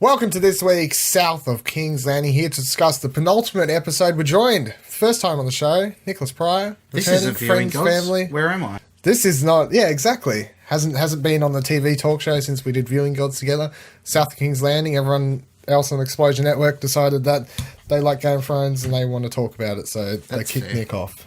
Welcome to this week's South of King's Landing, here to discuss the penultimate episode. We're joined, first time on the show, Nicholas Pryor. This isn't Viewing Gods. Family. Where am I? This is not, yeah, exactly. Hasn't been on the TV talk show since we did Viewing Gods together. South of King's Landing, everyone else on Explosion Network decided that they like Game of Thrones and they want to talk about it, so they kicked Nick off.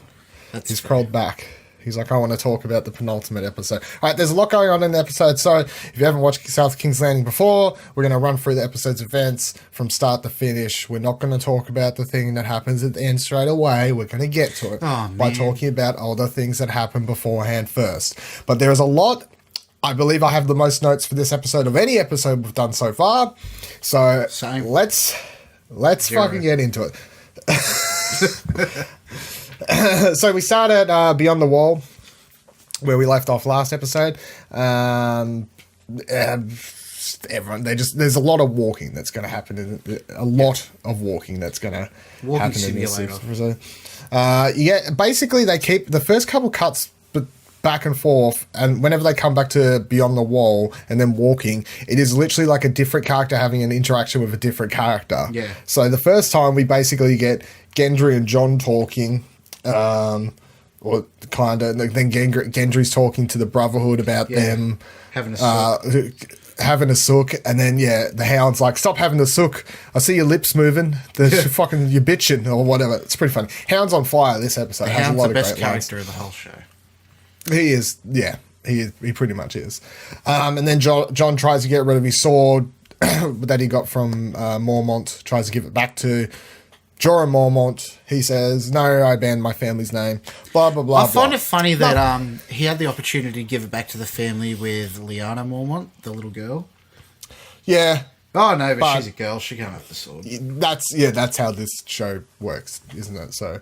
He's crawled back. He's like, I want to talk about the penultimate episode. All right, there's a lot going on in the episode. So if you haven't watched South of King's Landing before, we're going to run through the episode's events from start to finish. We're not going to talk about the thing that happens at the end straight away. We're going to get to it by talking about all the things that happen beforehand first. But there's a lot. I believe I have the most notes for this episode of any episode we've done so far. So let's fucking get into it. So we start at Beyond the Wall, where we left off last episode. Everyone, there's a lot of walking that's going to happen. A lot of walking that's going to happen in this episode. Basically they keep the first couple cuts back and forth, and whenever they come back to Beyond the Wall and then walking, it is literally like a different character having an interaction with a different character. Yeah. So the first time we basically get Gendry and Jon talking. Or kind of, then Gendry's talking to the Brotherhood about them having a sook, and then the Hound's like, stop having a sook, I see your lips moving, you're bitching or whatever. It's pretty funny. Hound's on fire this episode. The Hound's the best character of the whole show. He is, he pretty much is. And then Jon tries to get rid of his sword that he got from Mormont, tries to give it back to Jorah Mormont. He says, no, I banned my family's name, blah, blah, blah. I find it funny that he had the opportunity to give it back to the family with Lyanna Mormont, the little girl. Yeah. Oh, no, but she's a girl. She can't have the sword. That's how this show works, isn't it? So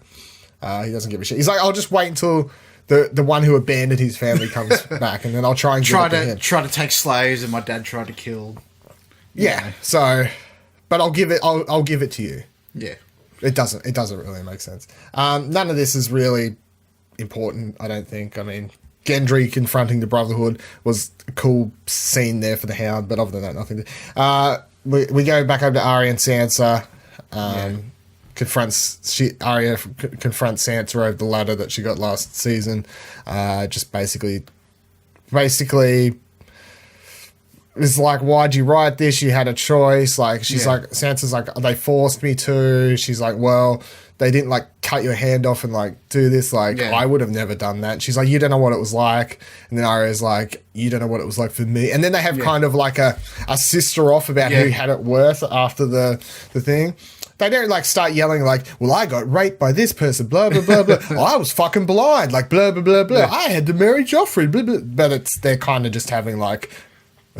he doesn't give a shit. He's like, I'll just wait until the one who abandoned his family comes back, and then I'll try and try to take slaves, and my dad tried to kill. Yeah. So, but I'll give it to you. Yeah. It doesn't really make sense. None of this is really important, I don't think. I mean, Gendry confronting the Brotherhood was a cool scene there for the Hound, but other than that, nothing. We go back over to Arya and Sansa. Arya confronts Sansa over the ladder that she got last season. Just basically it's like, why'd you write this? You had a choice. Like, she's like, Sansa's like, they forced me to. She's like, well, they didn't like cut your hand off and like do this. Like, I would have never done that. She's like, you don't know what it was like. And then Arya's like, you don't know what it was like for me. And then they have kind of like a sister off about who had it worse after the thing. They don't like start yelling like, well, I got raped by this person, blah, blah, blah, blah. Oh, I was fucking blind, like blah, blah, blah, blah. I had to marry Joffrey, blah, blah. But they're kind of just having like,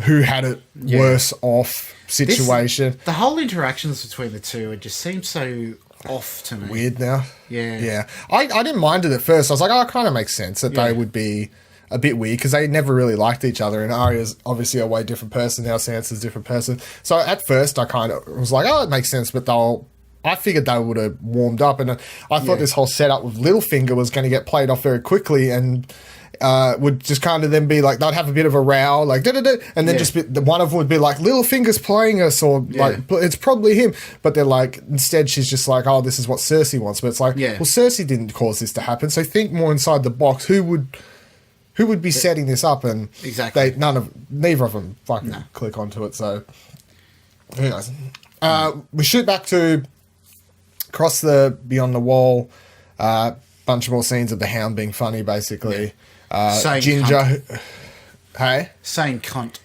who had it worse off situation. The whole interactions between the two, it just seems so off to me. Weird now. Yeah. I didn't mind it at first. I was like, oh, it kind of makes sense that they would be a bit weird because they never really liked each other, and Arya's obviously a way different person now, Sansa's a different person. So at first I kind of was like, oh, it makes sense, but I figured they would have warmed up, and I thought this whole setup with Littlefinger was going to get played off very quickly, and would just kind of then be like, they'd have a bit of a row, like da-da-da, and then one of them would be like, Littlefinger's playing us, or like, it's probably him. But they're like, instead she's just like, oh, this is what Cersei wants. But it's like, well, Cersei didn't cause this to happen, so think more inside the box. Who would be setting this up? And exactly, neither of them fucking click onto it. So who knows? We shoot back to across the Beyond the Wall. Bunch more scenes of the Hound being funny, basically. Ginger, hey? Saying cunt.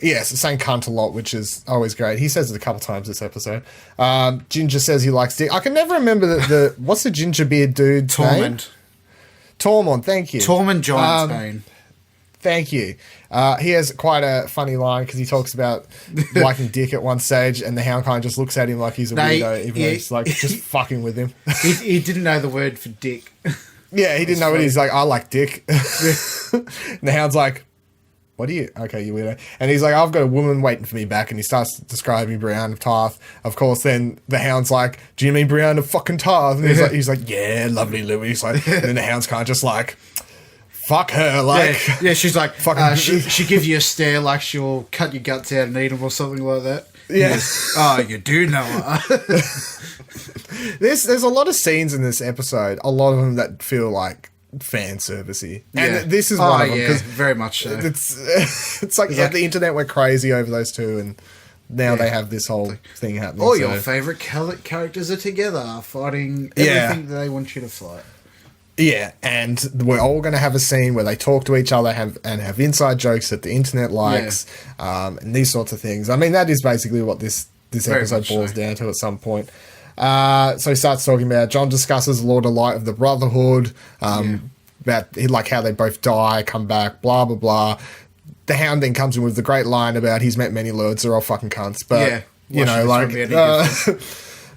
Yes, saying cunt a lot, which is always great. He says it a couple times this episode. Ginger says he likes dick. I can never remember the what's the ginger beard dude's name? Tormund, thank you. Tormund Giantsbane. Thank you. He has quite a funny line because he talks about liking dick at one stage, and the Hound kind of just looks at him like he's a weirdo, even though he's like just fucking with him. He didn't know the word for dick. Yeah, he didn't know what he's like, I like dick. And the Hound's like, what are you? Okay, you weirdo. And he's like, I've got a woman waiting for me back, and he starts describing Brienne of Tarth. Of course, then the Hound's like, do you mean Brienne of fucking Tarth? And he's like, yeah, lovely Louis. He's like, and then the Hound's kind of just like, fuck her, like... Yeah, she's like, she gives you a stare like she'll cut your guts out and eat them or something like that. Yeah. Oh, you do know her. There's a lot of scenes in this episode, a lot of them that feel like fan servicey. And this is one of them. Because very much so. it's like the internet went crazy over those two, and now they have this whole thing happening. All your favourite characters are together, fighting everything that they want you to fight. Yeah, and we're all going to have a scene where they talk to each other and have inside jokes that the internet likes, and these sorts of things. I mean, that is basically what this episode boils down to at some point. So he starts talking about, John discusses Lord of Light of the Brotherhood, about like how they both die, come back, blah, blah, blah. The Hound then comes in with the great line about he's met many lords, they're all fucking cunts. But, you know, like...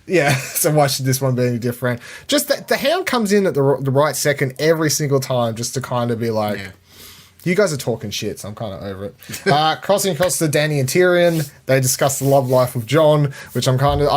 yeah, so why should this one be any different? Just that the Hound comes in at the right second every single time just to kind of be like, you guys are talking shit, so I'm kind of over it. Crossing across to Dany and Tyrion, they discuss the love life of Jon, which I'm kind of...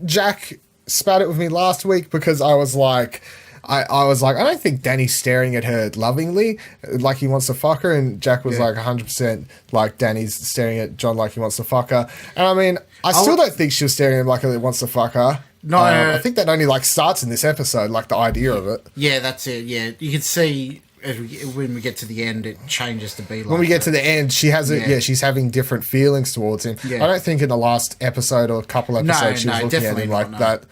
Jack spat it with me last week because I was like... I was like, I don't think Danny's staring at her lovingly, like he wants to fuck her, and Jack was like 100% like Danny's staring at Jon like he wants to fuck her. And I mean, I still don't think she was staring at him like he wants to fuck her. No, I think that only like starts in this episode, like the idea of it. Yeah, that's it. Yeah, you can see when we get to the end, it changes to be like. When we get to the end, she has she's having different feelings towards him. Yeah. I don't think in the last episode or a couple episodes she was looking at him like that.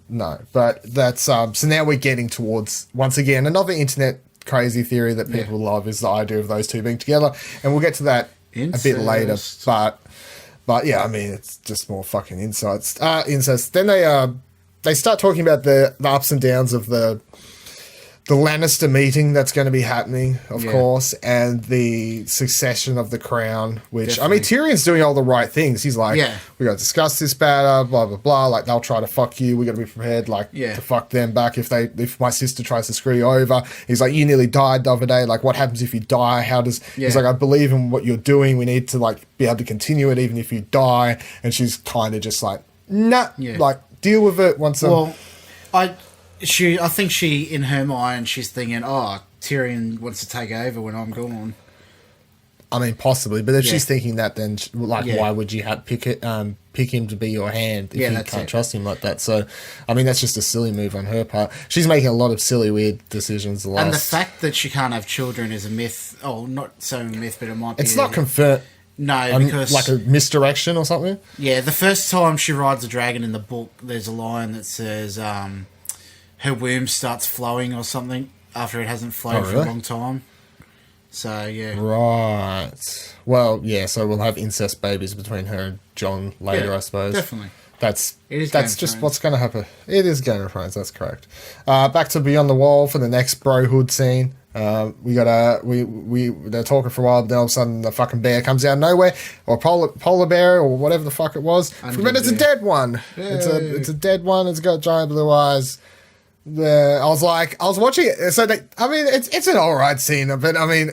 No, but that's so now we're getting towards, once again, another internet crazy theory that people love is the idea of those two being together, and we'll get to that a bit later. But yeah, I mean, it's just more fucking incest. Then they start talking about the ups and downs of the Lannister meeting that's going to be happening, of course, and the succession of the crown, which, I mean, Tyrion's doing all the right things. He's like, we got to discuss this better, blah, blah, blah. Like, they'll try to fuck you. We got to be prepared, like, to fuck them back if my sister tries to screw you over. He's like, you nearly died the other day. Like, what happens if you die? He's like, I believe in what you're doing. We need to, like, be able to continue it even if you die. And she's kind of just like, nah, like, deal with it once. I think she, in her mind, she's thinking, oh, Tyrion wants to take over when I'm gone. I mean, possibly, but if she's thinking that, then why would you pick him to be your hand if you can't trust him like that? So, I mean, that's just a silly move on her part. She's making a lot of silly, weird decisions. And the fact that she can't have children is a myth. Oh, not so a myth, but it might be. It's not confirmed. No, because... like a misdirection or something? Yeah, the first time she rides a dragon in the book, there's a line that says... her womb starts flowing or something after it hasn't flowed for a long time. So, yeah. Right. Well, yeah, so we'll have incest babies between her and Jon later, I suppose. Definitely. That's just what's going to happen. It is Game of Thrones, that's correct. Back to Beyond the Wall for the next brohood scene. They're talking for a while, but then all of a sudden the fucking bear comes out of nowhere, or polar bear, or whatever the fuck it was. But it's a dead one. It's a dead one. It's got giant blue eyes. I was watching it. So it's an alright scene, but I mean,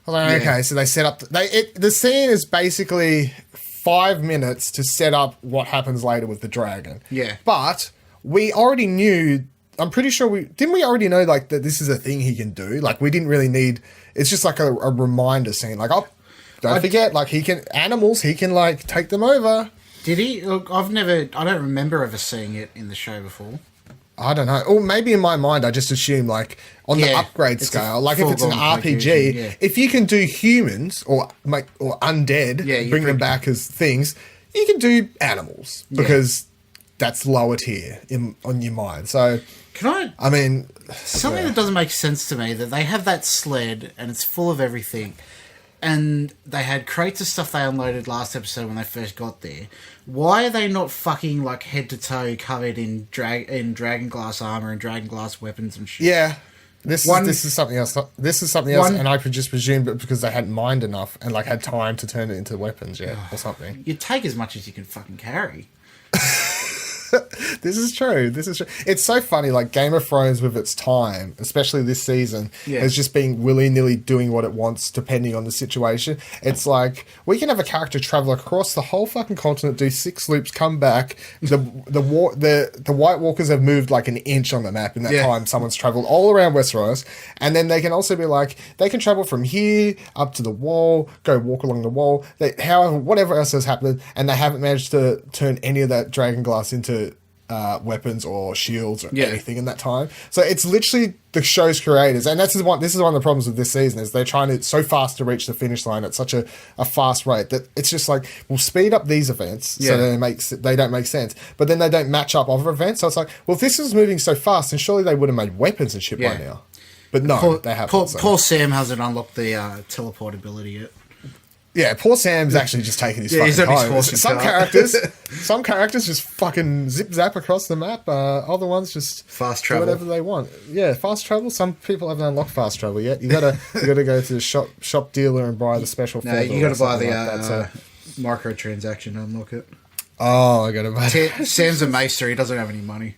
I was like, okay, so they set up. The scene is basically 5 minutes to set up what happens later with the dragon. Yeah, but we already knew. I'm pretty sure we already know like that this is a thing he can do. Like we didn't really need. It's just like a reminder scene. Like don't forget, like he can like take them over. Did he? Look, I don't remember ever seeing it in the show before. I don't know. Or maybe in my mind, I just assume, like, on the upgrade scale, like if it's an RPG, if you can do humans or undead, bring them back as things, you can do animals because that's lower tier on your mind. So, I mean... Something that doesn't make sense to me, that they have that sled and it's full of everything, and they had crates of stuff they unloaded last episode when they first got there. Why are they not fucking like head to toe covered in dragon glass armor and dragon glass weapons and shit? Yeah, this is something else. This is something else, and I could just presume that because they hadn't mined enough and like had time to turn it into weapons, or something. You take as much as you can fucking carry. This is true. It's so funny, like Game of Thrones with its time, especially this season, has just been willy-nilly doing what it wants depending on the situation. It's like, we can have a character travel across the whole fucking continent, do 6 loops, come back. The White Walkers have moved like an inch on the map in that time. Someone's traveled all around Westeros. And then they can also be like, they can travel from here up to the wall, go walk along the wall. However, whatever else has happened, and they haven't managed to turn any of that dragon glass into weapons or shields or anything in that time. So it's literally the show's creators, and this is one of the problems with this season, is they're trying to so fast to reach the finish line at such a fast rate that it's just like, we'll speed up these events so they don't make sense, but then they don't match up other events. So it's like, well, if this is moving so fast, then surely they would have made weapons and shit by now. But no, they haven't. Poor Sam hasn't unlocked the teleportability yet. Yeah, poor Sam's actually just taking his fucking time. Some characters just fucking zip zap across the map. Other ones just fast travel, do whatever they want. Yeah, fast travel. Some people haven't unlocked fast travel yet. You gotta go to the shop dealer and buy the special. No, you gotta buy the microtransaction to unlock it. Oh, I gotta buy. Sam's a maester. He doesn't have any money.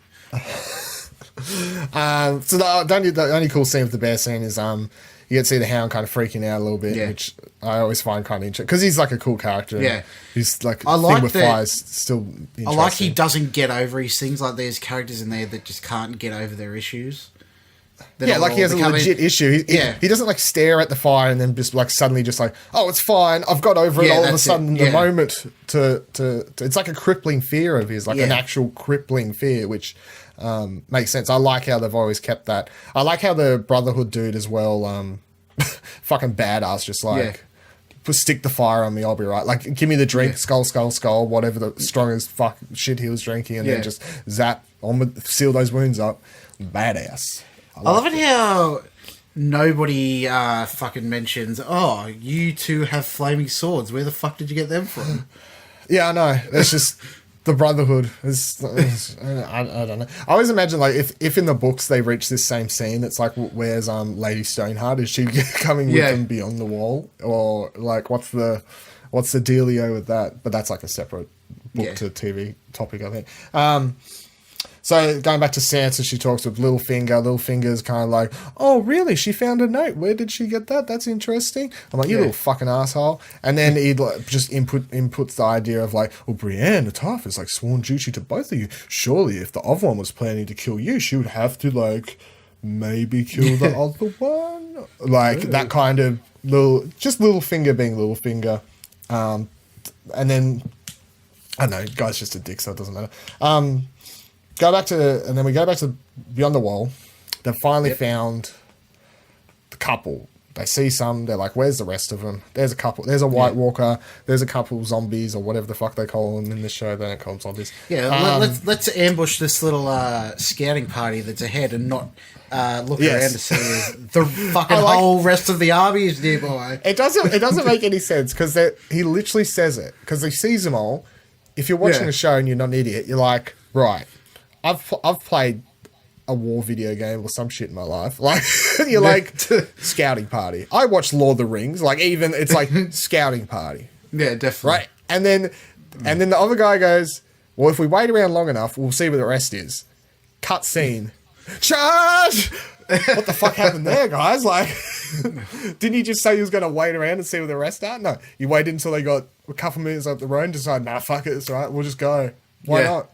So the only cool scene with the bear scene is you get to see the Hound kind of freaking out a little bit, which I always find kind of interesting because he's like a cool character. Yeah, he's like I like thing with fires still interesting. I like he doesn't get over his things. Like there's characters in there that just can't get over their issues. Yeah, like he has a legit issue. He doesn't like stare at the fire and then just like suddenly just like, oh, it's fine, I've got over it all of a sudden. The moment to it's like a crippling fear of his, like an actual crippling fear, which makes sense. I like how they've always kept that. I like how the Brotherhood dude as well, fucking badass, just like stick the fire on me, I'll be right. Like, give me the drink, skull, whatever the strongest fuck shit he was drinking, and then just zap seal those wounds up. Badass. I love it how nobody fucking mentions, oh, you two have flaming swords. Where the fuck did you get them from? Yeah, I know. It's just the Brotherhood. I don't know. I always imagine, like, if in the books they reach this same scene, it's like, where's Lady Stoneheart? Is she coming with them beyond the wall? Or, like, what's the dealio with that? But that's, like, a separate book to TV topic, I think. So going back to Sansa, she talks with Littlefinger. Littlefinger's kind of like, oh, really? She found a note. Where did she get that? That's interesting. I'm like, you little fucking asshole. And then he like, just inputs the idea of like, well, Brienne the Tough is like sworn duty to both of you. Surely if the other one was planning to kill you, she would have to like maybe kill the other one. Like that kind of Littlefinger being Littlefinger. And then, I don't know, guy's just a dick, so it doesn't matter. We go back to Beyond the Wall. They've finally found the couple. They see some. They're like, "Where's the rest of them?" There's a couple. There's a White Walker. There's a couple zombies or whatever the fuck they call them in this show. They don't call them zombies. Yeah, let's ambush this little scouting party that's ahead and not look around to see if the fucking whole rest of the army is nearby. It doesn't make any sense because he literally says it because he sees them all. If you're watching a show and you're not an idiot, you're like, right. I've played a war video game or some shit in my life. Like, you're like, scouting party. I watched Lord of the Rings. Like, even, it's like, scouting party. Yeah, definitely. Right? And then the other guy goes, well, if we wait around long enough, we'll see where the rest is. Cut scene. Charge! What the fuck happened there, guys? Like, didn't you just say you was going to wait around and see where the rest are? No. You waited until they got a couple minutes up the road and decided, nah, fuck it, it's all right, we'll just go. Why not?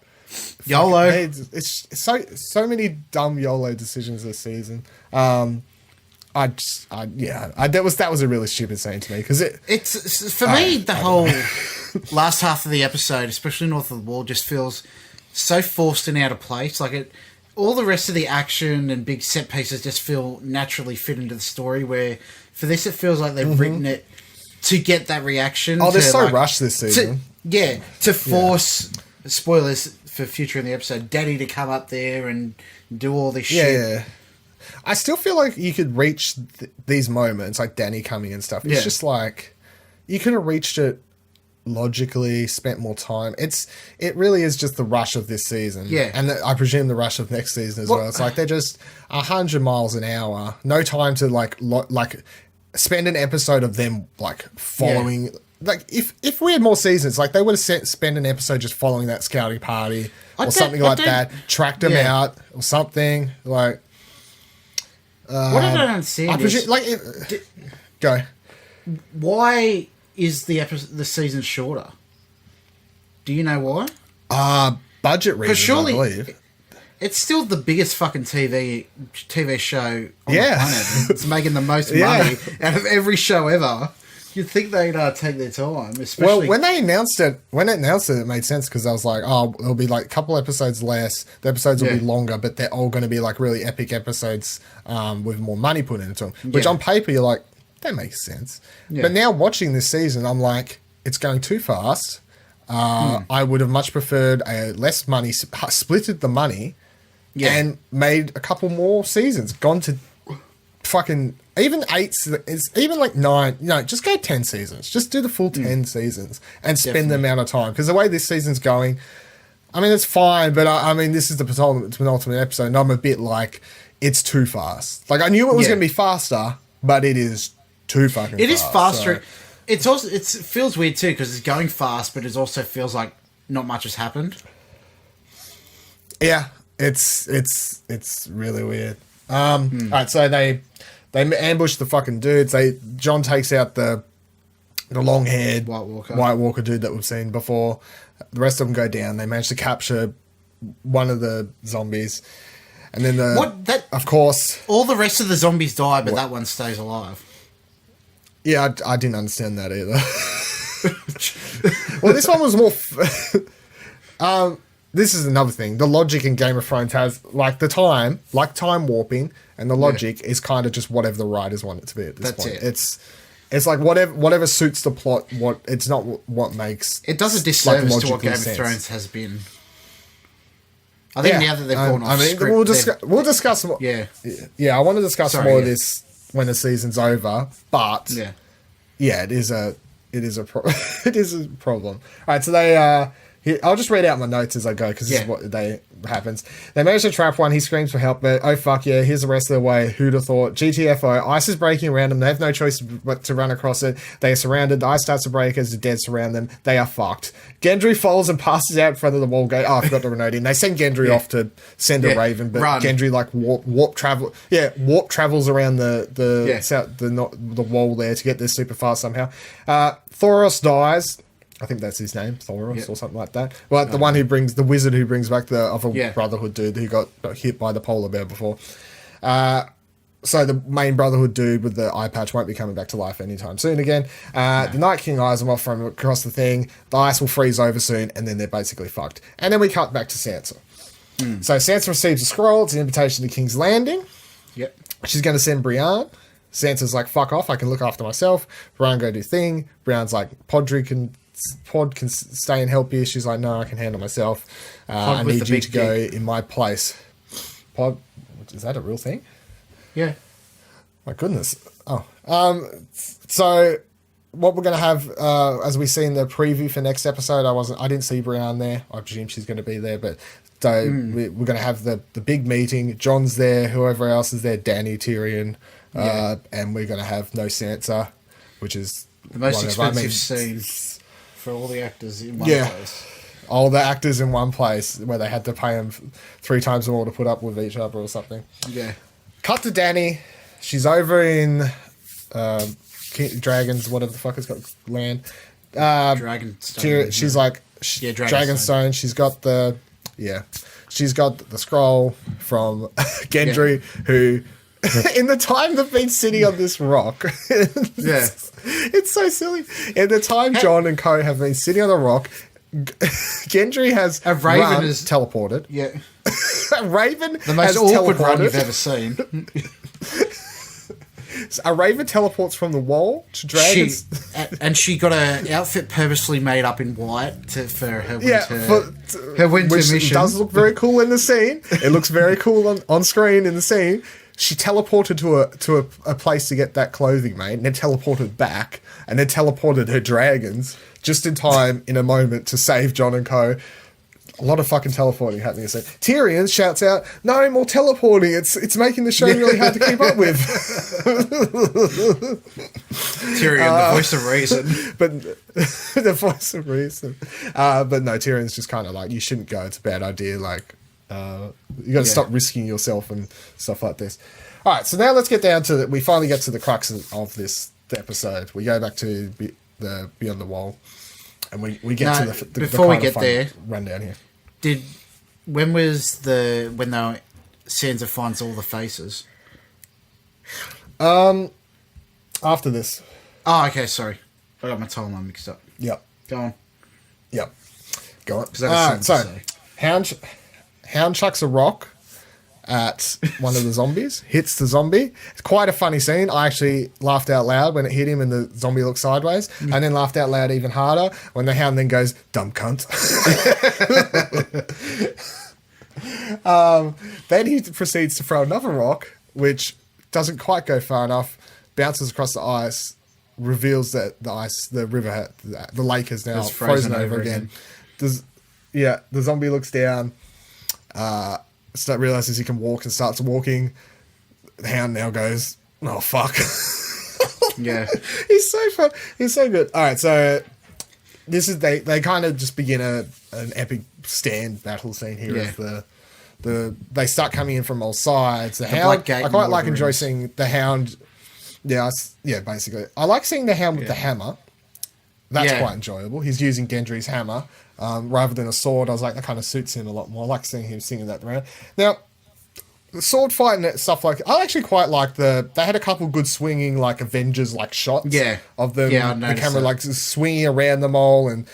YOLO. It's so many dumb YOLO decisions this season. That was a really stupid scene to me because it's for me the whole last half of the episode, especially North of the Wall, just feels so forced and out of place. Like all the rest of the action and big set pieces just feel naturally fit into the story. Where for this, it feels like they've written it to get that reaction. Oh, they're so rushed this season. To force. Spoilers for future in the episode, Daddy to come up there and do all this shit. Yeah. I still feel like you could reach these moments, like Danny coming and stuff. It's just like, you could have reached it logically, spent more time. It really is just the rush of this season. Yeah. And I presume the rush of next season as well. It's like they're just 100 miles an hour. No time to like spend an episode of them like following like if we had more seasons, like they would have spent an episode just following that scouting party or something like that, tracked them out or something like. What I don't understand is go. Why is the season shorter? Do you know why? Budget reasons, surely I believe. It's still the biggest fucking TV show on the Yeah. planet. It's making the most money out of every show ever. You'd think they'd take their time, especially... Well, when it announced it, it made sense because I was like, oh, it'll be like a couple episodes less. The episodes will be longer, but they're all going to be like really epic episodes with more money put into them. Which on paper, you're like, that makes sense. Yeah. But now watching this season, I'm like, it's going too fast. I would have much preferred a less money, splitted the money, and made a couple more seasons. Gone to fucking even 8, even like 9. No, just go 10 seasons. Just do the full 10 seasons and spend the amount of time. Because the way this season's going, I mean, it's fine, but I mean, this is the penultimate episode, and I'm a bit like, it's too fast. Like I knew it was going to be faster, but it is too fucking. It is faster. So. It's also it feels weird too because it's going fast, but it also feels like not much has happened. Yeah, it's really weird. All right, so they ambush the fucking dudes. John takes out the long-haired White Walker dude that we've seen before. The rest of them go down. They manage to capture one of the zombies, and then of course, all the rest of the zombies die, but that one stays alive. Yeah, I didn't understand that either. Well, this one was more... this is another thing. The logic in Game of Thrones has, like, time warping, and the logic is kind of just whatever the writers want it to be at this point. It's like whatever suits the plot. It's not what makes... It does a disservice to what Game of Thrones has been. I think now that they've gone off script... We'll discuss more... Yeah. Yeah, I want to discuss more of this when the season's over, but it is a problem. All right, so they I'll just read out my notes as I go because this is what happens. They manage to trap one. He screams for help, but oh fuck yeah, here's the rest of the way. Who'd have thought? GTFO. Ice is breaking around them. They have no choice but to run across it. They are surrounded. The ice starts to break as the dead surround them. They are fucked. Gendry falls and passes out in front of the wall gate. Oh, I forgot to note in. They send Gendry off to send a raven, but Gendry like warp travels around the wall there to get there super fast somehow. Thoros dies. I think that's his name, Thoros or something like that. Well, the one who brings the wizard who brings back the other Brotherhood dude who got hit by the polar bear before. So the main Brotherhood dude with the eye patch won't be coming back to life anytime soon again. The Night King eyes him off from across the thing. The ice will freeze over soon, and then they're basically fucked. And then we cut back to Sansa. So Sansa receives a scroll. It's an invitation to King's Landing. Yep. She's going to send Brienne. Sansa's like, fuck off, I can look after myself. Brienne go do thing. Brienne's like, Pod can stay and help you. She's like, no, I can handle myself. I need you to go in my place. Pod, is that a real thing? Yeah. My goodness. Oh. So what we're going to have, as we see in the preview for next episode, I didn't see Brienne there. I presume she's going to be there, but we're going to have the big meeting. Jon's there, whoever else is there, Dany, Tyrion, and we're going to have no Sansa, which is the most expensive scene for all the actors in one place. All the actors in one place where they had to pay them 3 times more to put up with each other or something. Yeah. Cut to Dany. She's over in Dragons, whatever the fuck it's got, land. Dragonstone. She's like Dragonstone. She's got the scroll from Gendry, who in the time they've been sitting on this rock. It's so silly. In the time Jon and Co have been sitting on the rock, Gendry has a raven is teleported. Yeah. A raven, the most awkward run you've ever seen. A raven teleports from the wall to dragons. She got an outfit purposely made up in white for her winter, her winter which mission. Does look very cool in the scene. It looks very cool on screen in the scene. She teleported to a place to get that clothing made, and then teleported back, and then teleported her dragons just in time in a moment to save Jon and Co. A lot of fucking teleporting happening. So Tyrion shouts out, "No more teleporting! It's making the show really hard to keep up with." Tyrion, the voice of reason. But the voice of reason. But no, Tyrion's just kind of like, you shouldn't go. It's a bad idea. Like, you got to stop risking yourself and stuff like this. All right, so now let's get down to we finally get to the crux of this episode. We go back to the Beyond the Wall, and we get to the before we kind of get fun there rundown here. When they were Sansa finds all the faces? After this. Oh, okay, sorry. I got my timeline mixed up. Yep. Go on. Yep. Go on. So, Hound chucks a rock at one of the zombies, hits the zombie. It's quite a funny scene. I actually laughed out loud when it hit him and the zombie looked sideways, and then laughed out loud even harder when the hound then goes, "Dumb cunt." Then he proceeds to throw another rock, which doesn't quite go far enough, bounces across the ice, reveals that the river, the lake is now frozen over again. The zombie looks down, realizes he can walk and starts walking. The hound now goes, "Oh fuck." Yeah. He's so fun. He's so good. All right, so this is they kind of just begin an epic stand battle scene here. Yeah. As they start coming in from all sides. The hound. Black Gate I quite like Wolverines. enjoy seeing the hound. Yeah, basically, I like seeing the hound with the hammer. That's quite enjoyable. He's using Gendry's hammer rather than a sword. I was like, that kind of suits him a lot more. I like seeing him singing that around. Now, the sword fight and stuff like, I actually quite like they had a couple good swinging like Avengers like shots of them. Yeah, the camera like swinging around them all and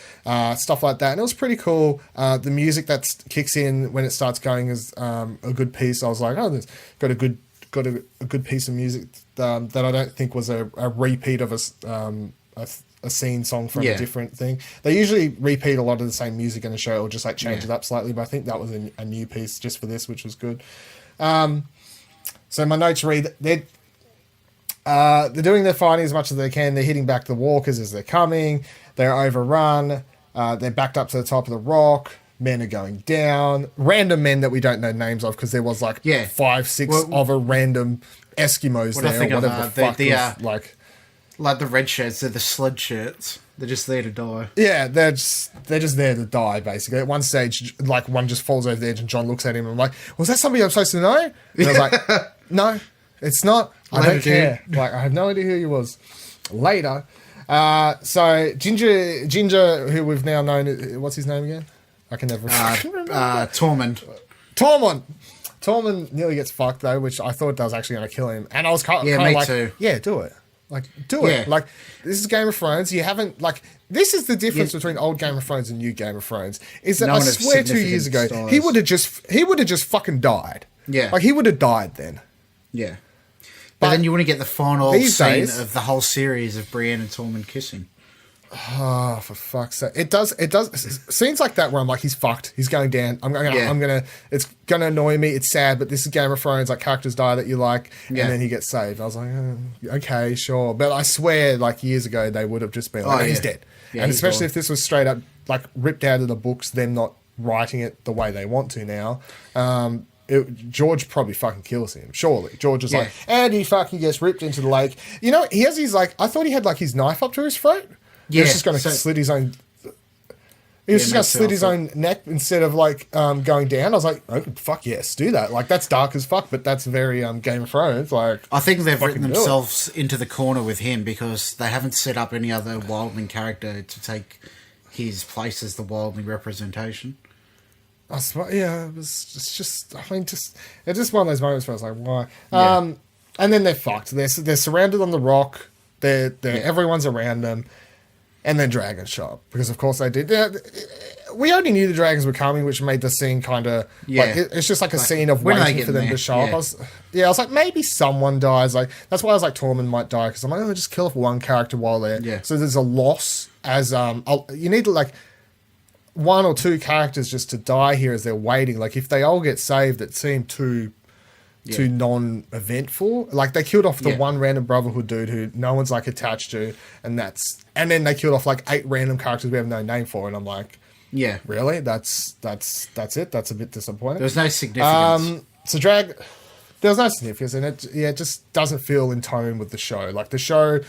stuff like that. And it was pretty cool. The music that kicks in when it starts going is a good piece. I was like, oh, there's got a good piece of music that I don't think was a repeat of a scene song from a different thing. They usually repeat a lot of the same music in a show or just like change it up slightly, but I think that was a new piece just for this, which was good. So my notes read, they're doing their fighting as much as they can. They're hitting back the walkers as they're coming. They're overrun. They're backed up to the top of the rock. Men are going down. Random men that we don't know names of because there was like 5-6 other random Eskimos there or whatever the fuck like the red shirts. They're the sled shirts. They're just there to die. Yeah, they're just there to die, basically. At one stage, like, one just falls over the edge and John looks at him and I'm like, was that somebody I'm supposed to know? And I was like, no, it's not. I don't care. Like, I have no idea who he was. Later. So, Ginger, who we've now known, what's his name again? I can never remember. Tormund. Tormund nearly gets fucked, though, which I thought that was actually going to kill him. And I was kind of like, too. Yeah, do it. Like, do it. Like, this is Game of Thrones. You haven't, like, this is the difference between old Game of Thrones and new Game of Thrones. Is that I swear 2 years ago, he would have just fucking died. Yeah. Like, he would have died then. Yeah. But then you want to get the final scene of the whole series of Brienne and Tormund kissing. Oh, for fuck's sake. It does, scenes like that where I'm like, he's fucked. He's going down. It's going to annoy me. It's sad, but this is Game of Thrones, like characters die that you like, and then he gets saved. I was like, okay, sure. But I swear, like years ago, they would have just been like, he's dead. Yeah, and especially if this was straight up, like ripped out of the books, them not writing it the way they want to now. George probably fucking kills him. Surely. George is like, and he fucking gets ripped into the lake. You know, he has his like, I thought he had like his knife up to his throat. Yeah, he was just going to slit his own. He was just going to slit his own neck instead of like going down. I was like, oh, fuck yes, do that. Like that's dark as fuck, but that's very Game of Thrones. Like I think they've written themselves into the corner with him because they haven't set up any other wildling character to take his place as the wildling representation. I suppose, yeah, it's just one of those moments where I was like, why? Yeah. And then they're fucked. They're surrounded on the rock. Everyone's around them. And then dragons show up because, of course, they did. We only knew the dragons were coming, which made the scene kind of like it's just like a scene of waiting for them to show up. I was like, maybe someone dies. Like that's why I was like, Tormund might die because I'm like, just kill off one character while they're so there's a loss as you need like one or two characters just to die here as they're waiting. Like if they all get saved, it seemed too non-eventful. Like they killed off the one random Brotherhood dude who no one's like attached to, and then they killed off like 8 random characters we have no name for, and I'm like, Yeah. Really? That's it? That's a bit disappointing. There was no significance. So there was no significance, and it just doesn't feel in tone with the show. Like, the show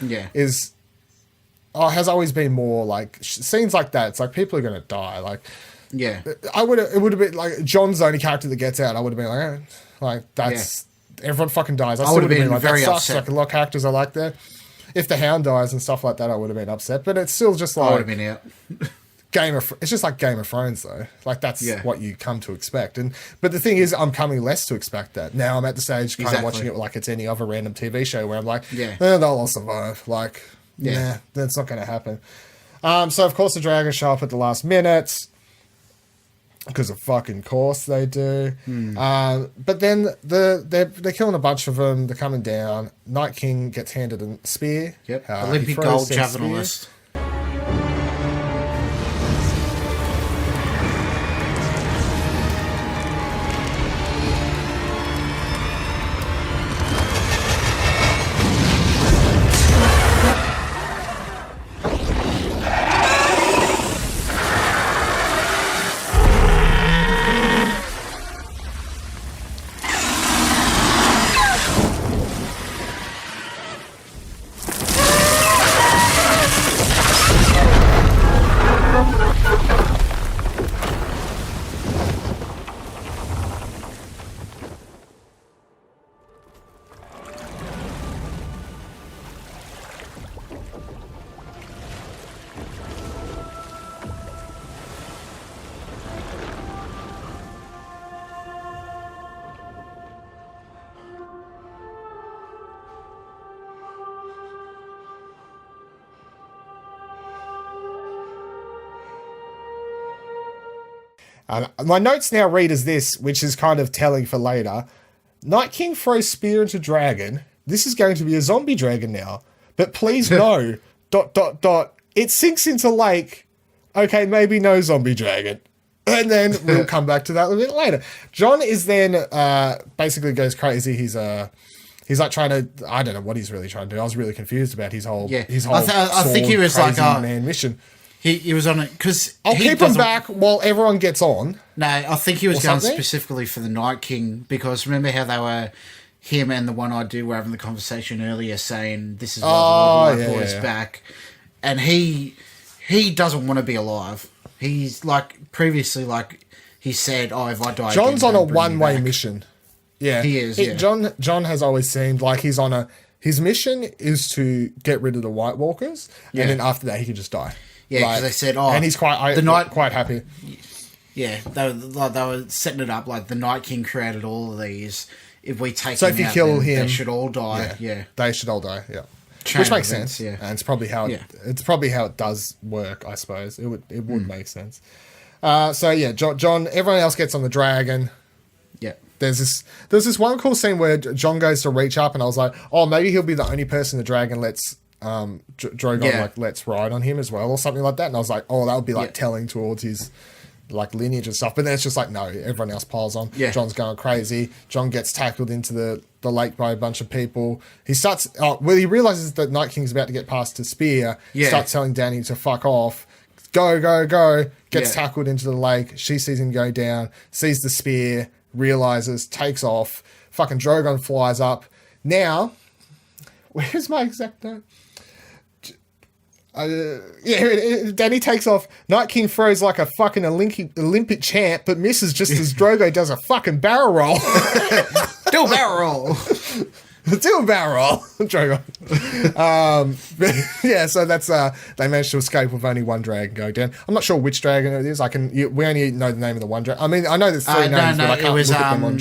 has always been more like scenes like that. It's like people are going to die. Like, yeah. it would have been like John's the only character that gets out. I would have been like, that's everyone fucking dies. I would still have been like, very that sucks. upset. Like, a lot of characters are like that. If the Hound dies and stuff like that, I would have been upset. But it's still just like, I would have been out. it's just like Game of Thrones, though. Like, that's what you come to expect. But the thing is, I'm coming less to expect that. Now I'm at the stage kind of watching it like it's any other random TV show where I'm like, they'll all survive. Like, that's not going to happen. So, of course, the dragons show up at the last minute. Because of fucking course they do. But then they're killing a bunch of them. They're coming down. Night King gets handed a spear. Yep. Olympic gold javelinist. My notes now read as this, which is kind of telling for later. Night King throws spear into dragon. This is going to be a zombie dragon now. But please no, ... It sinks into lake. Okay, maybe no zombie dragon. And then we'll come back to that a little bit later. John is then basically goes crazy. He's like trying to, I don't know what he's really trying to do. I was really confused about his whole I think he was like man mission. He was on it because I'll keep him back while everyone gets on. No, I think he was going specifically for the Night King because remember how they were, him and the One-Eyed Dude were having the conversation earlier saying this is why the White Boy's back, and he doesn't want to be alive. He's like previously he said, "Oh, if I die, John's on a one-way mission." Yeah, he is. John has always seemed like he's on his mission is to get rid of the White Walkers, and then after that he can just die. Yeah, because they said, "Oh," and he's quite happy. Yeah, they were setting it up like the Night King created all of these. If we take so if you kill him, they should all die. Yeah, they should all die. Yeah, which makes sense. Yeah, and it's probably how it does work. I suppose it would make sense. So yeah, John. Everyone else gets on the dragon. Yeah. There's this one cool scene where John goes to reach up, and I was like, oh, maybe he'll be the only person the dragon lets. Drogon lets ride on him as well or something like that, and I was like, oh, that would be like telling towards his like lineage and stuff, but then it's just like no, everyone else piles on. John's going crazy. John gets tackled into the lake by a bunch of people. He starts when he realizes that Night King's about to get past the spear, starts telling Dany to fuck off, go, gets tackled into the lake. She sees him go down, sees the spear, realizes, takes off. Fucking Drogon flies up. Now where's my exact note? Dany takes off. Night King throws like a fucking Olympic champ, but misses just as Drogo does a fucking barrel roll. Do a barrel roll. Do a barrel roll, Drogo. So that's they managed to escape with only one dragon going down. I'm not sure which dragon it is. We only know the name of the one dragon. I mean, I know there's three names, but I can't look at them on.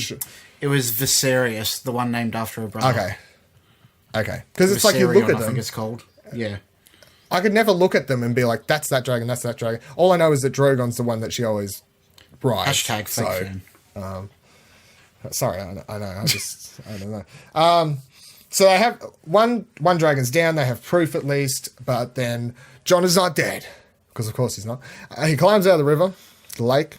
It was Viserys, the one named after a brother. Okay, because it's like you look at them. I think it's called. Yeah. I could never look at them and be like, that's that dragon, that's that dragon. All I know is that Drogon's the one that she always rides. Hashtag fake fan. Sorry, I know. I don't know. So they have one dragon's down. They have proof at least, but then Jon is not dead because, of course, he's not. He climbs out of the river, the lake.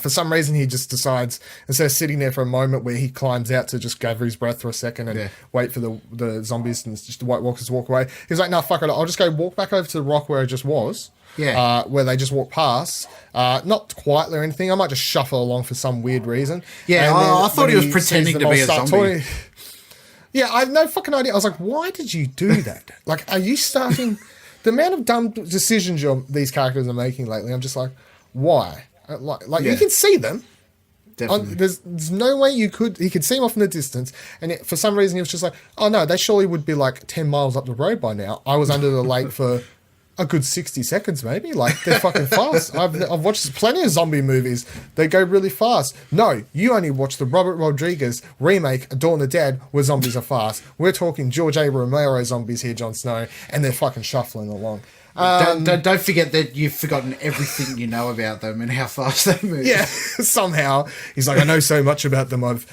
For some reason, he just decides, instead of sitting there for a moment where he climbs out to just gather his breath for a second and wait for the zombies and just the White Walkers to walk away, he's like, no, fuck it. I'll just go walk back over to the rock where I just was. Yeah. where they just walk past, not quietly or anything. I might just shuffle along for some weird reason. Yeah, And then I thought when he was sees pretending them to all be a start zombie. yeah, I have no fucking idea. I was like, why did you do that? Like, are you starting... The amount of dumb decisions these characters are making lately, I'm just like, why? Like Yeah. you can see them. Definitely. There's no way he could see them off in the distance, and for some reason he was just like, oh no, they surely would be like 10 miles up the road by now. I was under the lake for a good 60 seconds maybe. Like, they're fucking fast. I've watched plenty of zombie movies. They go really fast. No, you only watched the Robert Rodriguez remake Dawn of the Dead where zombies are fast. We're talking George A. Romero zombies here, Jon Snow, and they're fucking shuffling along. Don't forget that you've forgotten everything you know about them and how fast they move. Yeah, somehow he's like, I know so much about them. I've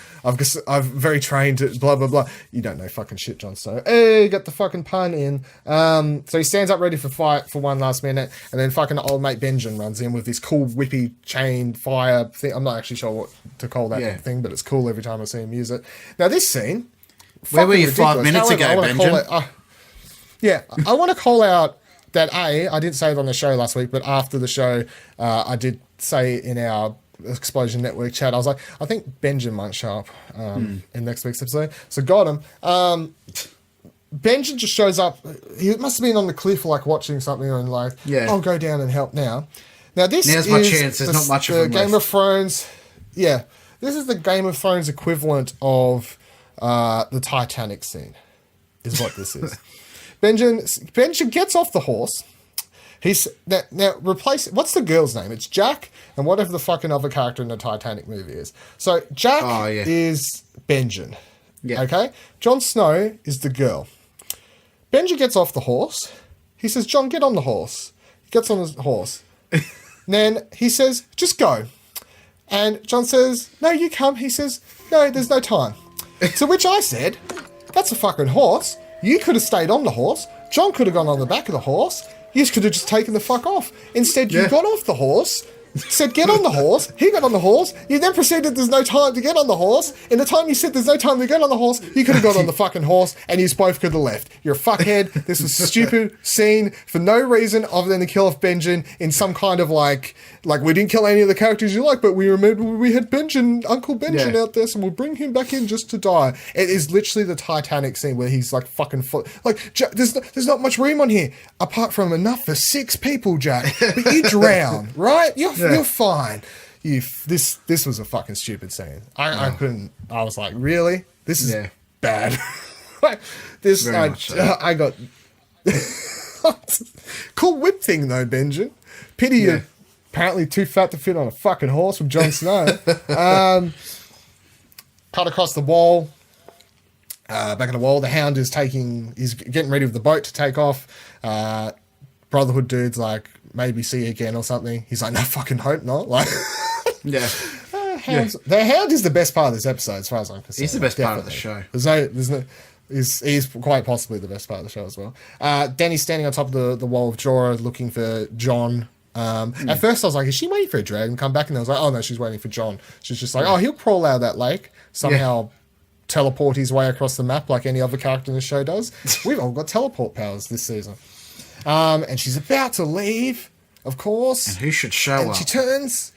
very trained to blah blah blah. You don't know fucking shit, Jon Snow. Hey, got the fucking pun in. So he stands up ready for fight for one last minute, and then fucking old mate Benjen runs in with this cool whippy chain fire thing. I'm not actually sure what to call that thing, but it's cool every time I see him use it. Now this scene, where were you ridiculous. 5 minutes ago, Benjen? I want to call out that I didn't say it on the show last week, but after the show, I did say in our Explosion Network chat, I was like, I think Benjen might show up in next week's episode. So got him. Benjen just shows up. He must have been on the cliff, like watching something, and like, I'll go down and help now. Now this Now's is my chance. There's not much of the him Game left. of Thrones. Yeah, this is the Game of Thrones equivalent of the Titanic scene, is what this is. Benjen gets off the horse. He's now replace. What's the girl's name? It's Jack, and whatever the fucking other character in the Titanic movie is. So Jack is Benjen. Yeah. Okay. Jon Snow is the girl. Benjen gets off the horse. He says, "Jon, get on the horse." He gets on the horse. Then he says, "Just go." And Jon says, "No, you come." He says, "No, there's no time." To which I said, "That's a fucking horse. You could have stayed on the horse. Jon could have gone on the back of the horse. You could have just taken the fuck off. Instead, you got off the horse, said get on the horse. He got on the horse. You then proceeded there's no time to get on the horse. In the time you said there's no time to get on the horse, you could have got on the fucking horse and you both could have left. You're a fuckhead. This was a stupid scene for no reason other than to kill off Benjen in some kind of like we didn't kill any of the characters you like, but we remember we had Uncle Benjen out there, so we'll bring him back in just to die. It is literally the Titanic scene where he's like fucking there's not much room on here apart from enough for 6 people, Jack. But you drown, right? You're fine. This was a fucking stupid scene. I couldn't. I was like, really? This is bad. I got cool whip thing though, Benjen. Pity you're apparently too fat to fit on a fucking horse from Jon Snow. Cut across the wall. Back in the wall, the Hound is he's getting ready with the boat to take off. Brotherhood dude's like, maybe see you again or something. He's like, no fucking hope not. Like, the Hound is the best part of this episode, as far as I'm concerned. He's the best part of the show. He's quite possibly the best part of the show as well. Danny's standing on top of the wall of Jorah looking for Jon. At first I was like, is she waiting for a dragon to come back? And I was like, oh no, she's waiting for Jon. She's just like, oh, he'll crawl out of that lake. Somehow teleport his way across the map like any other character in the show does. We've all got teleport powers this season. And she's about to leave, of course. And who should show up? She turns.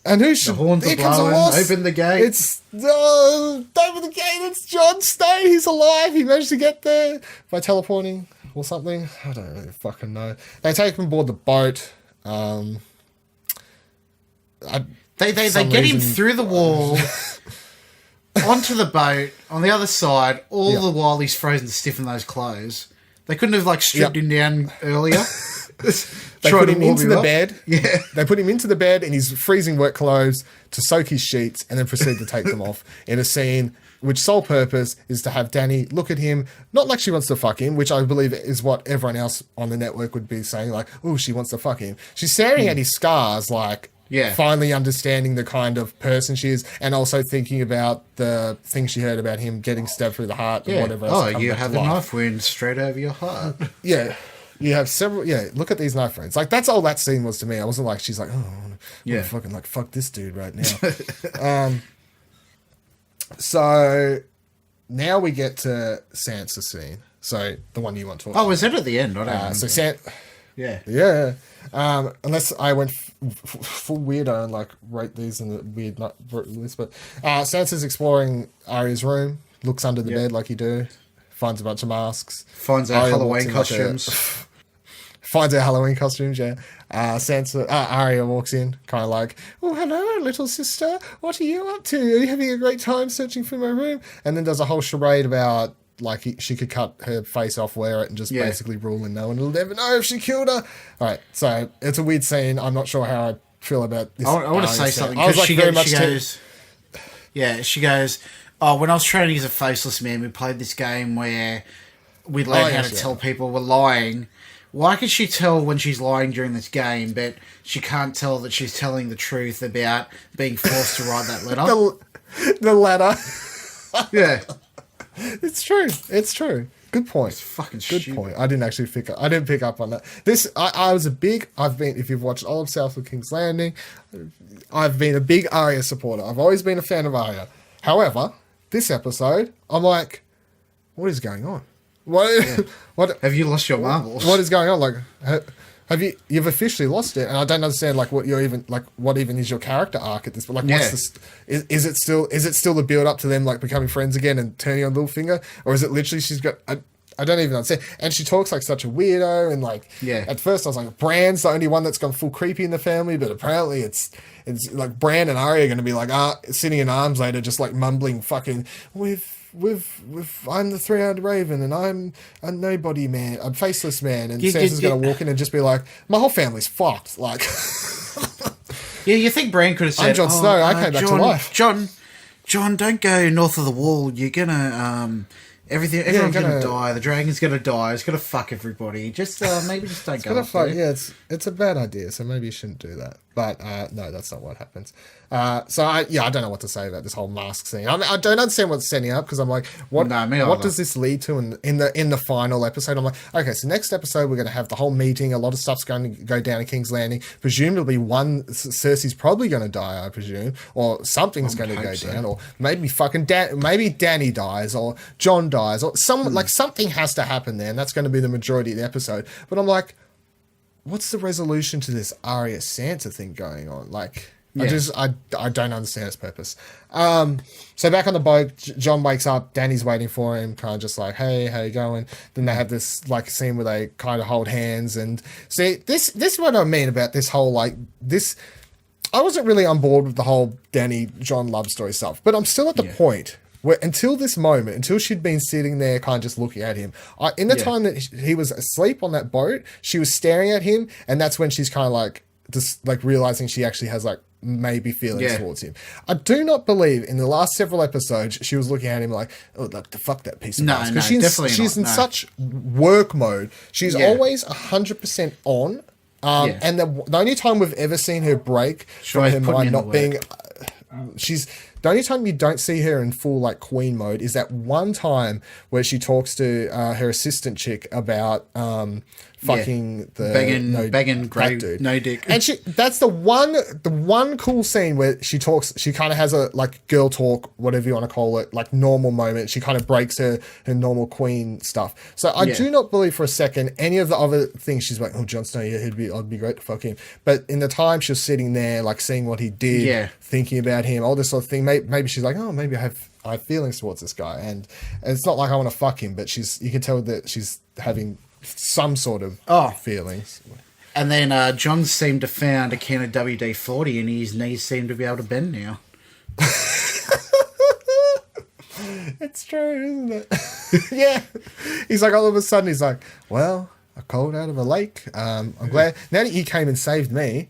And who should... The horns are blowing. Open the gate. Open the gate. It's Jon Snow. He's alive. He managed to get there by teleporting or something. I don't really fucking know. They take him aboard the boat. They get him through the wall, onto the boat, on the other side, all the while he's frozen stiff in those clothes. They couldn't have stripped him down earlier. They put him into the bed. Yeah. They put him into the bed in his freezing wet clothes to soak his sheets and then proceed to take them off in a scene which sole purpose is to have Danny look at him, not like she wants to fuck him, which I believe is what everyone else on the network would be saying, like, oh, she wants to fuck him. She's staring at his scars, like, finally understanding the kind of person she is, and also thinking about the things she heard about him getting stabbed through the heart and whatever else. Oh, you have a knife wound straight over your heart. Yeah. You have several, look at these knife wounds. Like, that's all that scene was to me. I wasn't like, she's like, oh, I want to fucking, like, fuck this dude right now. So, now we get to Sansa's scene. So, the one you want to talk about. Oh, was it at the end? I don't know. Yeah. Yeah. Unless I went full weirdo and like wrote these in the weird list, but Sansa's exploring Arya's room, looks under the Yep. bed like you do, finds a bunch of masks, Finds out Arya walks Halloween in like costumes. finds out Halloween costumes. Yeah. Arya walks in, kind of like, "Oh, hello, little sister. What are you up to? Are you having a great time searching for my room?" And then does a whole charade about like she could cut her face off, wear it, and just Yeah. basically rule, and no one will ever know if she killed her. All right, so it's a weird scene. I'm not sure how I feel about this. I want to Arya say scene. something I was because like very much she goes, yeah, she goes, oh, when I was training as a faceless man, we played this game where we learned how to tell people we're lying. Why can she tell when she's lying during this game, but she can't tell that she's telling the truth about being forced to write that letter? the letter. Yeah. It's true. It's true. Good point. It's fucking Good stupid. point. I didn't actually pick up. I didn't pick up on that. I was a big. I've been. If you've watched all of South of King's Landing, I've been a big Arya supporter. I've always been a fan of Arya. However, this episode, I'm like, what is going on? What? What? Have you lost your marbles? What is going on? Like, have you've officially lost it? And I don't understand. Like, what you're even like. What even is your character arc at this? Like, Yeah. what's this? Is it still the build up to them like becoming friends again and turning on Littlefinger, or is it literally she's got? I don't even understand. And she talks like such a weirdo, and like, Yeah. At first I was like, Bran's the only one that's gone full creepy in the family, but apparently it's like Bran and Arya are going to be like sitting in arms later, just like mumbling, fucking I'm the three-eyed raven, and I'm a nobody man, a faceless man, and Sansa's going to walk in and just be like, my whole family's fucked. Like, Yeah, you think Bran could have said, I'm Jon Snow, I came back to life. John, don't go north of the wall. You're gonna everyone's gonna die. The dragon's gonna die. It's gonna fuck everybody. Just maybe just don't go. Yeah, it's a bad idea, so maybe you shouldn't do that. But no, that's not what happens. I don't know what to say about this whole mask scene. I don't understand what's setting up because I'm like, what does this lead to in the final episode? I'm like, okay, so next episode we're going to have the whole meeting. A lot of stuff's going to go down at King's Landing. Presumably, Cersei's probably going to die, I presume, or something's going to go down, or maybe maybe Danny dies, or John dies, or something has to happen there, and that's going to be the majority of the episode. But I'm like, what's the resolution to this Arya Sansa thing going on? Like, yeah. I don't understand its purpose. So back on the boat, John wakes up, Danny's waiting for him, kind of just like, hey, how you going? Then they have this like scene where they kind of hold hands, and see, this is what I mean about this whole like this. I wasn't really on board with the whole Danny John love story stuff, but I'm still at the point where until this moment, until she'd been sitting there kind of just looking at him, in the time that he was asleep on that boat, she was staring at him, and that's when she's kind of like just like realizing she actually has like maybe feelings towards him. I do not believe in the last several episodes she was looking at him like, oh, like the fuck that piece of ass. Because she's in such work mode. She's always 100% on. And the only time we've ever seen her break from her mind not being, the only time you don't see her in full like queen mode is that one time where she talks to her assistant chick about fucking the begging grey dude, no dick, and that's the one cool scene where she kind of has a like girl talk, whatever you want to call it, like normal moment. She kind of breaks her normal queen stuff. So I do not believe for a second any of the other things she's like, oh, Jon Snow, I'd be great to fuck him. But in the time she was sitting there like seeing what he did, thinking about him, all this sort of thing, maybe she's like, oh, maybe I have feelings towards this guy, and it's not like I want to fuck him, but you can tell that she's having some sort of feelings. And then John seemed to found a can of WD-40 and his knees seem to be able to bend now. It's true, isn't it? Yeah. He's like, all of a sudden, he's like, well, I called out of a lake. I'm glad. Now that you came and saved me,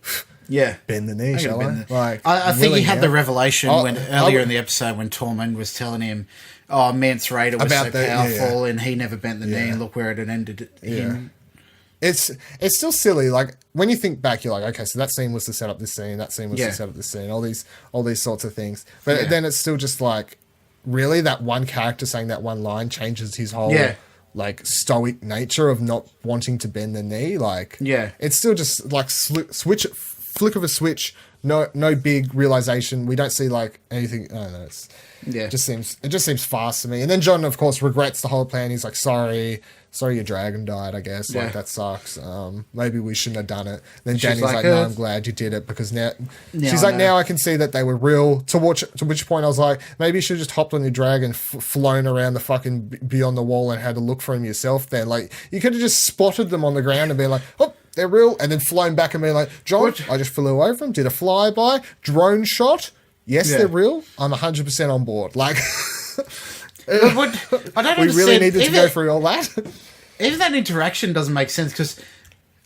bend the knee, shall I? I think he had the revelation earlier in the episode when Tormund was telling him, oh, Mance Raider was so powerful and he never bent the knee, and look where it had ended him. It's still silly. Like, when you think back, you're like, okay, so that scene was to set up this scene, that scene was to set up this scene, all these sorts of things. But then it's still just like, really, that one character saying that one line changes his whole like stoic nature of not wanting to bend the knee. Like, it's still just like flick of a switch. No big realization. We don't see like anything. I don't know. It just seems fast to me. And then John, of course, regrets the whole plan. He's like, sorry, sorry your dragon died, I guess. Yeah. Like, that sucks. Maybe we shouldn't have done it. Then She's Danny's like, like, no, I'm glad you did it, because now she's I like, know. now I can see that they were real. To which point I was like, maybe you should have just hopped on your dragon, flown around the fucking beyond the wall, and had a look for him yourself. Then, like, you could have just spotted them on the ground and been like, oh, they're real, and then flown back and been like, John, I just flew over them, did a flyby, drone shot. Yes, they're real. I'm 100% on board. Like, I don't we understand. really needed to go through all that. Even that interaction doesn't make sense because,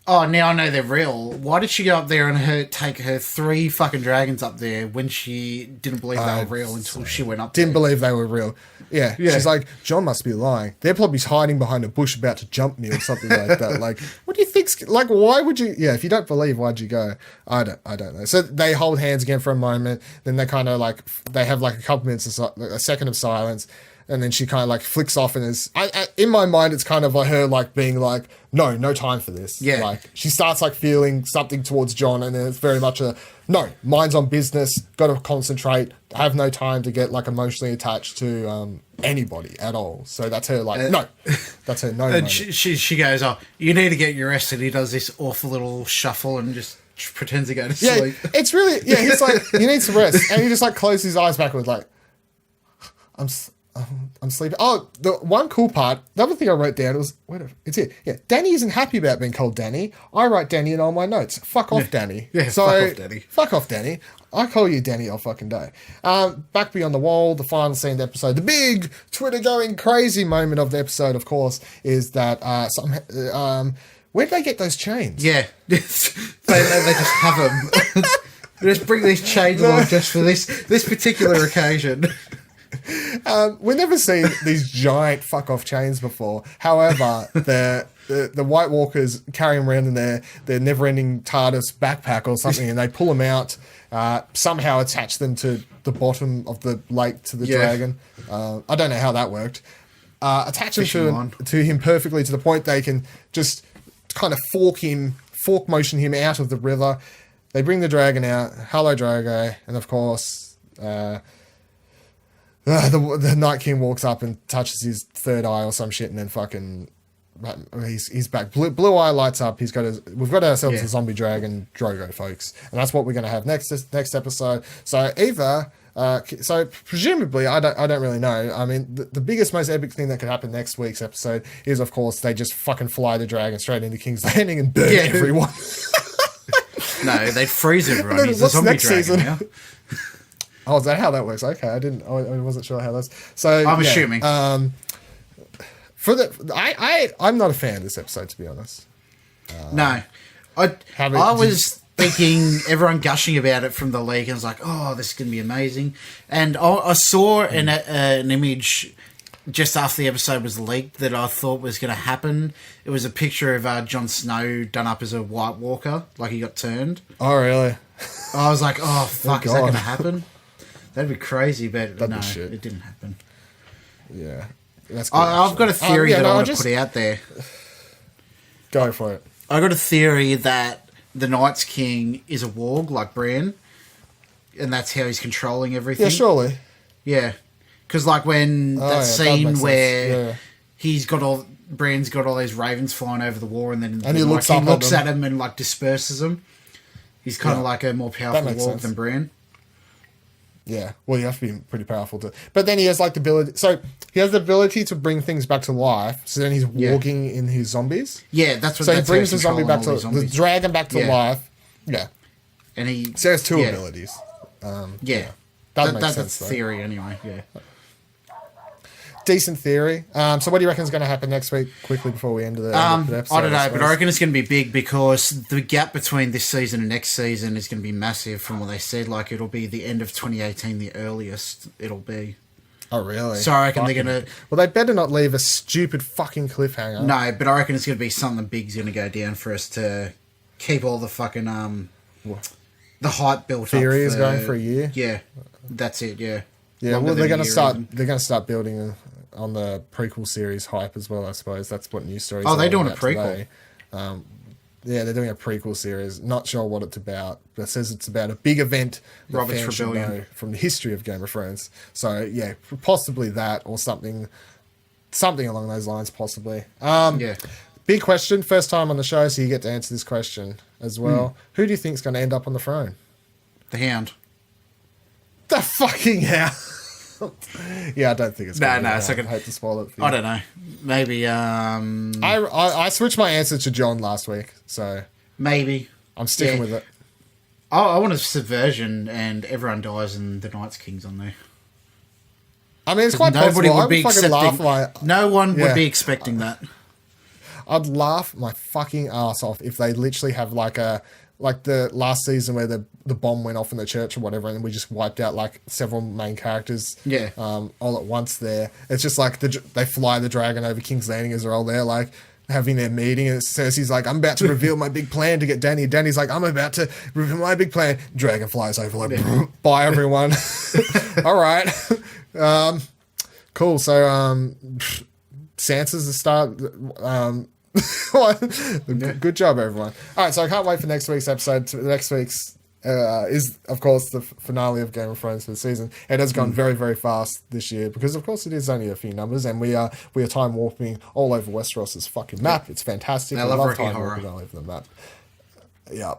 oh, now I know they're real. Why did she go up there and take her 3 fucking dragons up there when she didn't believe they were real until she went up Didn't there? believe they were real. Yeah. She's like, John must be lying. They're probably hiding behind a bush about to jump me or something like that. Like, what do you think's, like, why would you, if you don't believe, why'd you go? I don't know. So they hold hands again for a moment. Then they kind of like, they have like a couple minutes, a second of silence. And then she kind of like flicks off and is, in my mind, it's kind of like her like being like, no time for this. Yeah. Like, she starts like feeling something towards John, and then it's very much no, mind's on business, got to concentrate, have no time to get like emotionally attached to anybody at all. So that's her like, no. That's her no And moment. she goes, oh, you need to get your rest. And he does this awful little shuffle and just pretends to go to sleep. It's really, he's like, you need some rest. And he just like closes his eyes backwards like, I'm sleeping. Oh, the one cool part, the other thing I wrote down was, it's here. Yeah, Danny isn't happy about being called Danny. I write Danny in all my notes. Fuck off, Danny. Yeah, so, fuck off, Danny. Fuck off, Danny. I call you Danny all fucking day. Back beyond the wall, the final scene of the episode, the big Twitter going crazy moment of the episode, of course, is that where'd they get those chains? Yeah. they just have them. They just bring these chains along just for this particular occasion. We've never seen these giant fuck off chains before. However, the White Walkers carry them around in their never ending TARDIS backpack or something, and they pull them out, somehow attach them to the bottom of the lake to the dragon. I don't know how that worked. Attach them to him perfectly to the point they can just kind of fork motion him out of the river. They bring the dragon out. Hello, Drogo, and of course. The Night King walks up and touches his third eye or some shit, and then fucking he's back. Blue eye lights up. We've got ourselves a zombie dragon, Drogo, folks, and that's what we're going to have next episode. So either, so presumably, I don't really know. I mean, the biggest, most epic thing that could happen next week's episode is, of course, they just fucking fly the dragon straight into King's Landing and burn everyone. No, they'd freeze everyone. He's a zombie dragon now. Oh, is that how that works? Okay, I wasn't sure how that's. So I'm assuming. I'm not a fan of this episode, to be honest. No, I was thinking everyone gushing about it from the leak, and I was like, oh, this is gonna be amazing. And I saw an image just after the episode was leaked that I thought was going to happen. It was a picture of Jon Snow done up as a White Walker, like he got turned. Oh, really? I was like, oh fuck, is that going to happen? That'd be crazy, but no, it didn't happen. Yeah. That's good, I've got a theory that I want to put out there. Go for it. I got a theory that the Night's King is a warg like Bran, and that's how he's controlling everything. Yeah, surely. Yeah. Because like when that scene where Bran's got all these ravens flying over the wall, and then he looks at him and like disperses them. He's kind of like a more powerful warg than Bran. Yeah, well, you have to be pretty powerful to. But then he has like the ability. So he has the ability to bring things back to life. So then he's walking in his zombies. Yeah, that's what. So he brings the zombie back to the dragon back to life. Yeah, and he has 2 abilities. That makes sense. That's theory anyway. Yeah. Decent theory. So what do you reckon is going to happen next week, quickly before we end the episode? I don't know, but I reckon it's going to be big because the gap between this season and next season is going to be massive from what they said. Like, it'll be the end of 2018, the earliest it'll be. Oh, really? So I reckon they're going to... Well, they better not leave a stupid fucking cliffhanger. No, but I reckon it's going to be something big's going to go down for us to keep all the fucking... the hype built up. Theory is going for a year? Yeah, that's it, yeah. Yeah, well, they're going to start building on the prequel series hype as well, I suppose. That's what news stories. Oh, they're doing a prequel. Today. Yeah, they're doing a prequel series. Not sure what it's about, but it says it's about a big event that Robert's fans should Rebellion know from the history of Game of Thrones. So yeah, possibly that or something Something along those lines, possibly. Yeah. Big question. First time on the show, so you get to answer this question as well. Who do you think is going to end up on the throne? The Hound. The fucking hell. Yeah, I don't think it's going to be it's not I hate to spoil it for you. I don't know. Maybe, I switched my answer to John last week, so maybe. I'm sticking with it. I want a subversion and everyone dies and the Night's King's on there. I mean, it's quite Nobody possible. would be no one would Yeah. be expecting that. I'd laugh my fucking ass off if they literally have like the last season where the bomb went off in the church or whatever, and we just wiped out like several main characters. Yeah. All at once. There, it's just like they fly the dragon over King's Landing as they're all there, like having their meeting, and Cersei's like, "I'm about to reveal my big plan to get Dany." Danny's like, "I'm about to reveal my big plan." Dragon flies over, like, bye everyone. All right. Cool. So, Sansa's the start. Good job, everyone. All right, so I can't wait for next week's episode. Next week's is, of course, the finale of Game of Thrones for the season. It has gone very, very fast this year because, of course, it is only a few numbers, and we are time warping all over Westeros' fucking map. It's fantastic. I love Rocky time Horror. warping all over the map. Yeah.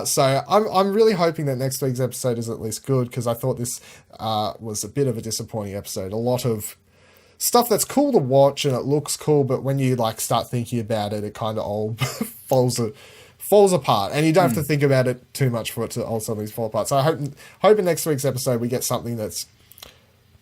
So I'm really hoping that next week's episode is at least good, because I thought this was a bit of a disappointing episode. A lot of stuff that's cool to watch and it looks cool, but when you like start thinking about it, it kind of all falls apart, and you don't have to think about it too much for it to all suddenly fall apart. So I hope in next week's episode we get something that's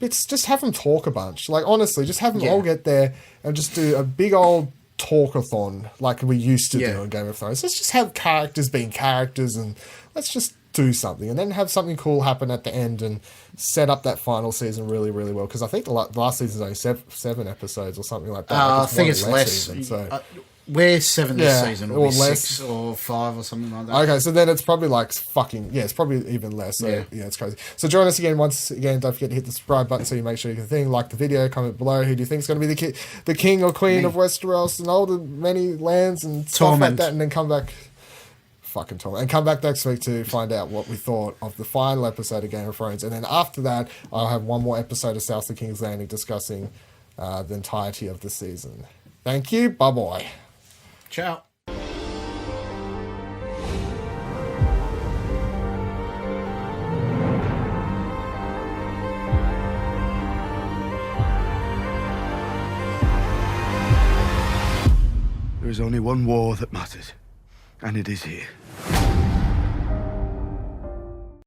just have them talk a bunch. Like, honestly, just have them all get there and just do a big old talkathon like we used to do in Game of Thrones. Let's just have characters being characters, and let's just do something, and then have something cool happen at the end and set up that final season really, really well. Because I think the last season's only seven episodes or something like that. I think it's less. Even, so. We're 7 this season, or less. 6 or 5 or something like that. Okay, so then it's probably like it's probably even less. So yeah, it's crazy. So join us again once again. Don't forget to hit the subscribe button so you make sure you can like the video, comment below. Who do you think is going to be the king or queen of Westeros and all the many lands and stuff like that? And then come back, fucking Torment, and come back next week to find out what we thought of the final episode of Game of Thrones. And then after that, I'll have one more episode of South of King's Landing discussing the entirety of the season. Thank you. Bye bye. Ciao. There is only one war that matters, and it is here.